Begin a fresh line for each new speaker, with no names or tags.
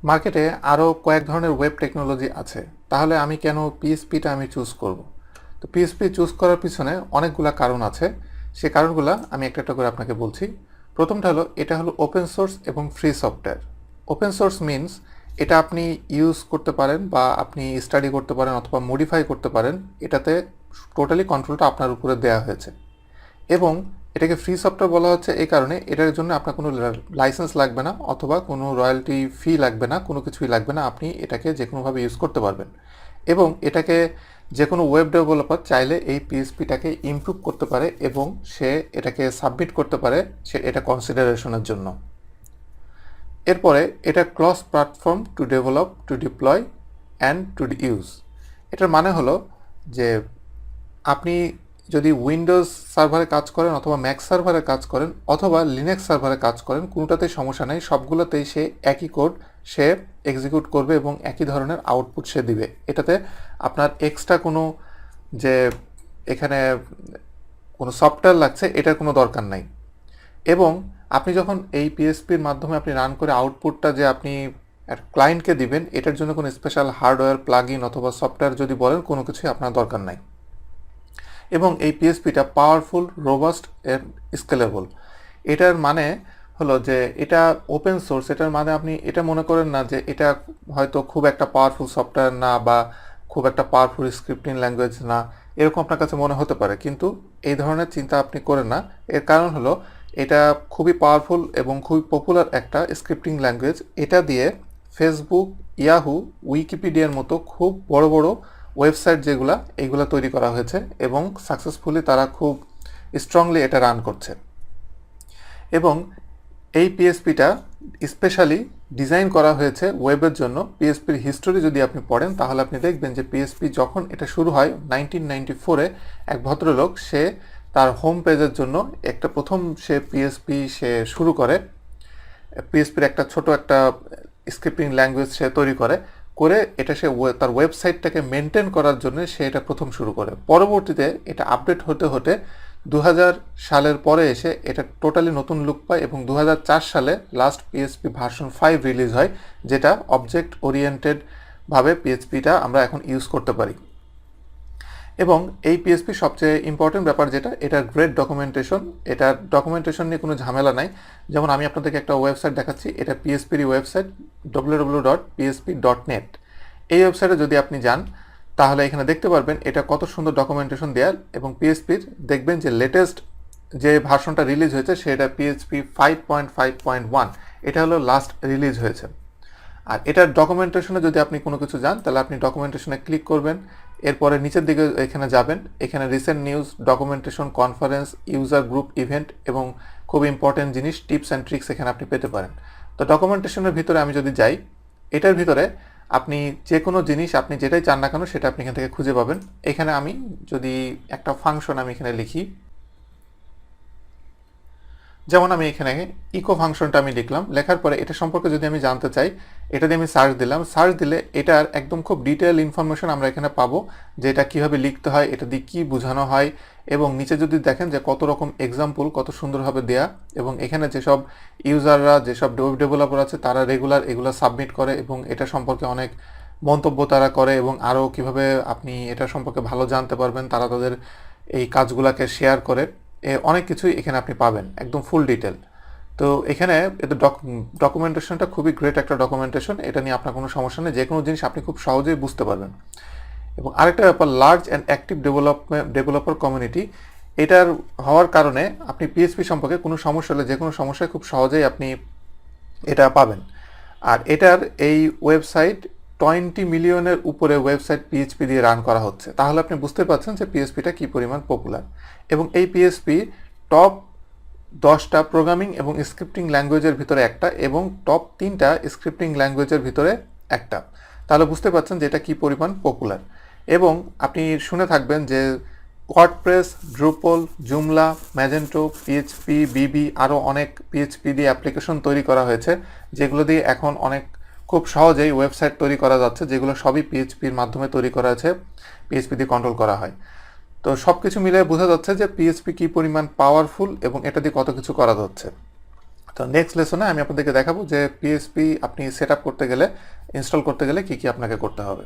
মার্কেটে আরও কয়েক ধরনের ওয়েব টেকনোলজি আছে, তাহলে আমি কেন পিএসপিটা আমি চুজ করব? তো পিএসপি চুজ করার পিছনে অনেকগুলা কারণ আছে। সেই কারণগুলো আমি একটা একটা করে আপনাকে বলছি। প্রথমটা হলো, এটা হলো ওপেন সোর্স এবং free software. Open source means এটা আপনি ইউজ করতে পারেন বা আপনি স্টাডি করতে পারেন অথবা মডিফাই করতে পারেন। এটাতে টোটালি কন্ট্রোলটা আপনার উপরে দেওয়া হয়েছে। এবং এটাকে ফ্রি সফটওয়্যার বলা হচ্ছে এই কারণে, এটার জন্য আপনার কোনো লাইসেন্স লাগবে না অথবা কোনো রয়্যালটি ফি লাগবে না, কোনো কিছুই লাগবে না। আপনি এটাকে যে কোনোভাবে ইউজ করতে পারবেন এবং এটাকে যে কোনো ওয়েব ডেভেলপার চাইলে এই পিএসপিটাকে ইমপ্রুভ করতে পারে এবং সে এটাকে সাবমিট করতে পারে সে এটা কনসিডারেশনের জন্য। এরপরে এটা cross platform to develop, to deploy and to use. এটার মানে হলো যে আপনি যদি উইন্ডোজ সার্ভারে কাজ করেন অথবা ম্যাক সার্ভারে কাজ করেন অথবা লিনাক্স সার্ভারে কাজ করেন, কোনোটাতেই সমস্যা নেই। সবগুলোতেই সে একই কোড সে এক্সিকিউট করবে এবং একই ধরনের আউটপুট সে দিবে। এটাতে আপনার এক্সট্রা কোনো যে এখানে কোনো সফটওয়্যার লাগছে এটার কোনো দরকার নাই। এবং আপনি যখন এই পিএসপির মাধ্যমে আপনি রান করে আউটপুটটা যে আপনি ক্লায়েন্টকে দিবেন, এটার জন্য কোনো স্পেশাল হার্ডওয়্যার প্লাগ ইন অথবা সফটওয়্যার যদি বলেন, কোনো কিছুই আপনার দরকার নাই। এবং এই পিএসপিটা পাওয়ারফুল, রোবাস্ট এন্ড স্কেলেবল। এটার মানে হলো যে এটা ওপেন সোর্স। এটার মানে আপনি এটা মনে করেন না যে এটা হয়তো খুব একটা পাওয়ারফুল সফটওয়্যার না বা খুব একটা পাওয়ারফুল স্ক্রিপ্টিং ল্যাঙ্গুয়েজ না, এরকম আপনার কাছে মনে হতে পারে, কিন্তু এই ধরনের চিন্তা আপনি করেন না। এর কারণ হলো এটা খুবই পাওয়ারফুল এবং খুবই পপুলার একটা স্ক্রিপ্টিং ল্যাঙ্গুয়েজ। এটা দিয়ে ফেসবুক, ইয়াহু, উইকিপিডিয়ার মতো খুব বড় বড় ওয়েবসাইট যেগুলা এইগুলা তৈরি করা হয়েছে এবং সাকসেসফুলি তারা খুব স্ট্রংলি এটা রান করছে। এবং এই পিএসপিটা স্পেশালি ডিজাইন করা হয়েছে ওয়েবের জন্য। পিএসপির হিস্টোরি যদি আপনি পড়েন তাহলে আপনি দেখবেন যে পিএসপি যখন এটা শুরু হয় 1994-এ, এক ভদ্রলোক সে তার হোম পেজের জন্য একটা প্রথম সে পিএসপি সে শুরু করে। পিএসপির একটা ছোট একটা স্ক্রিপ্টিং ল্যাঙ্গুয়েজ সে তৈরি করে করে এটা সে তার ওয়েবসাইটটাকে মেনটেন করার জন্য সে এটা প্রথম শুরু করে। পরবর্তীতে এটা আপডেট হতে হতে 2000 সালের পরে এসে এটা টোটালি নতুন লুক পায় এবং 2004 সালে লাস্ট পিএসপি ভার্সন 5 রিলিজ হয়, যেটা অবজেক্ট ওরিয়েন্টেড ভাবে পিএসপিটা আমরা এখন ইউজ করতে পারি। এবং এই পিএসপি সবচেয়ে ইম্পর্টেন্ট ব্যাপার যেটা, এটার গ্রেট ডকুমেন্টেশন। এটার ডকুমেন্টেশন নিয়ে কোনো ঝামেলা নাই। যেমন আমি আপনাদেরকে একটা ওয়েবসাইট দেখাচ্ছি, এটা পিএসপির ওয়েবসাইট www.psp.net। এই ওয়েবসাইটে যদি আপনি যান তাহলে এখানে দেখতে পারবেন এটা কত সুন্দর ডকুমেন্টেশন দেয়ার। এবং পিএসপির দেখবেন যে লেটেস্ট যে ভার্সনটা রিলিজ হয়েছে সেটা পিএসপি 5.5.1, এটা হলো লাস্ট রিলিজ হয়েছে। আর এটার ডকুমেন্টেশনে যদি আপনি কোনো কিছু যান তাহলে আপনি ডকুমেন্টেশনে ক্লিক করবেন, এরপরে নিচের দিকে এখানে যাবেন, এখানে recent news, documentation, conference, user group event এবং খুব ইম্পর্টেন্ট জিনিস টিপস অ্যান্ড ট্রিক্স এখানে আপনি পেতে পারেন। তো ডকুমেন্টেশনের ভিতরে আমি যদি যাই, এটার ভিতরে আপনি যে কোনো জিনিস আপনি যেটাই চান না কেন সেটা আপনি এখান থেকে খুঁজে পাবেন। এখানে আমি যদি একটা ফাংশন আমি এখানে লিখি, যেমন আমি এখানে ইকো ফাংশনটা আমি লিখলাম, লেখার পরে এটা সম্পর্কে যদি আমি জানতে চাই, এটা দিয়ে আমি সার্চ দিলাম। সার্চ দিলে এটার একদম খুব ডিটেল ইনফরমেশন আমরা এখানে পাবো, যে এটা কীভাবে লিখতে হয়, এটা দিয়ে কী বোঝানো হয়। এবং নিচে যদি দেখেন যে কত রকম এক্সাম্পল কত সুন্দরভাবে দেয়া, এবং এখানে যেসব ইউজাররা, যেসব ওয়েব ডেভেলপার আছে তারা রেগুলার এগুলো সাবমিট করে এবং এটা সম্পর্কে অনেক মন্তব্য তারা করে, এবং আরও কীভাবে আপনি এটা সম্পর্কে ভালো জানতে পারবেন তারা তাদের এই কাজগুলোকে শেয়ার করে। অনেক কিছুই এখানে আপনি পাবেন, একদম ফুল ডিটেল। তো এখানে এটা ডকুমেন্টেশনটা খুবই গ্রেট একটা ডকুমেন্টেশন, এটা নিয়ে আপনার কোনো সমস্যা নেই, যে কোনো জিনিস আপনি খুব সহজেই বুঝতে পারবেন। এবং আরেকটা ব্যাপার, large and active developer community. এটার হওয়ার কারণে আপনি পিএইচপি সম্পর্কে কোনো সমস্যা হলে যে কোনো সমস্যায় খুব সহজেই আপনি এটা পাবেন। আর এটার এই ওয়েবসাইট 20 মিলিয়নের উপরে ওয়েবসাইট পিএইচপি দিয়ে রান করা হচ্ছে, তাহলে আপনি বুঝতে পারছেন যে পিএইচপিটা কী পরিমাণ পপুলার। এবং এই পিএইচপি টপ 10টা প্রোগ্রামিং এবং স্ক্রিপ্টিং ল্যাঙ্গুয়েজের ভিতরে একটা এবং টপ 3টা স্ক্রিপ্টিং ল্যাঙ্গুয়েজের ভিতরে একটা, তাহলে বুঝতে পারছেন যে এটা কী পরিমাণ পপুলার। এবং আপনি শুনে থাকবেন যে ওয়ার্ডপ্রেস, ড্রুপল, জুমলা, ম্যাজেন্টো, পিএইচপি, বিবি, আরও অনেক পিএইচপি দিয়ে অ্যাপ্লিকেশন তৈরি করা হয়েছে, যেগুলো দিয়ে এখন অনেক খুব সহজেই ওয়েবসাইট তৈরি করা যাচ্ছে, যেগুলো সবই পিএইচপির মাধ্যমে তৈরি করা আছে, পিএইচপি দিয়ে কন্ট্রোল করা হয়। তো সব কিছু মিলে বোঝা যাচ্ছে যে পিএইচপি কী পরিমাণ পাওয়ারফুল এবং এটা দিয়ে কত কিছু করা যাচ্ছে। তো নেক্সট লেসনে আমি আপনাদেরকে দেখাবো যে পিএসপি আপনি সেট আপ করতে গেলে ইনস্টল করতে গেলে কি কি আপনাকে করতে হবে।